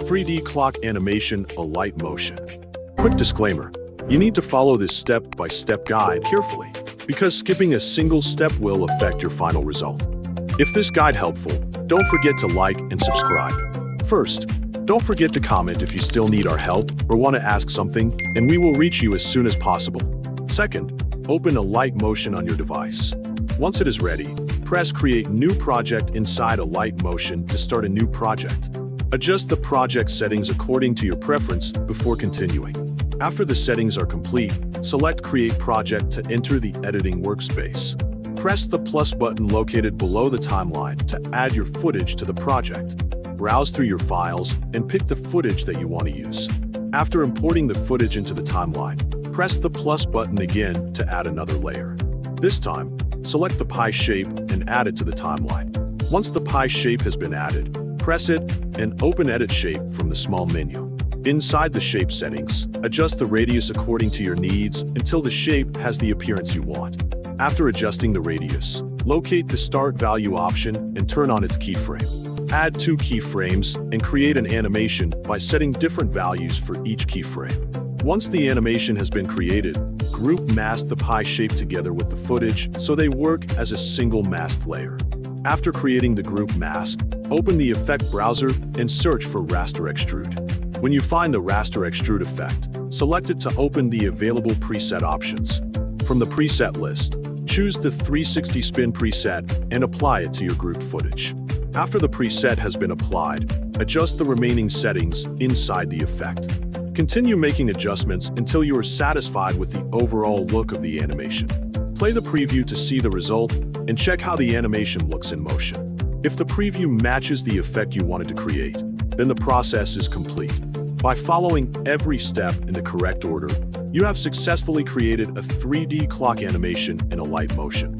3D Clock Animation Alight Motion. Quick disclaimer, you need to follow this step-by-step guide carefully, because skipping a single step will affect your final result. If this guide helpful, don't forget to like and subscribe. First, don't forget to comment if you still need our help or want to ask something, and we will reach you as soon as possible. Second, open Alight Motion on your device. Once it is ready, press Create New Project inside Alight Motion to start a new project. Adjust the project settings according to your preference before continuing. After the settings are complete, select Create Project to enter the editing workspace. Press the plus button located below the timeline to add your footage to the project. Browse through your files and pick the footage that you want to use. After importing the footage into the timeline, press the plus button again to add another layer. This time, select the pie shape and add it to the timeline. Once the pie shape has been added, press it and open Edit Shape from the small menu. Inside the shape settings, adjust the radius according to your needs until the shape has the appearance you want. After adjusting the radius, locate the Start Value option and turn on its keyframe. Add 2 keyframes and create an animation by setting different values for each keyframe. Once the animation has been created, group mask the pie shape together with the footage so they work as a single masked layer. After creating the group mask, open the Effect browser and search for Raster Extrude. When you find the Raster Extrude effect, select it to open the available preset options. From the preset list, choose the 360 spin preset and apply it to your grouped footage. After the preset has been applied, adjust the remaining settings inside the effect. Continue making adjustments until you are satisfied with the overall look of the animation. Play the preview to see the result and check how the animation looks in motion. If the preview matches the effect you wanted to create, then the process is complete. By following every step in the correct order, you have successfully created a 3D clock animation in Alight Motion.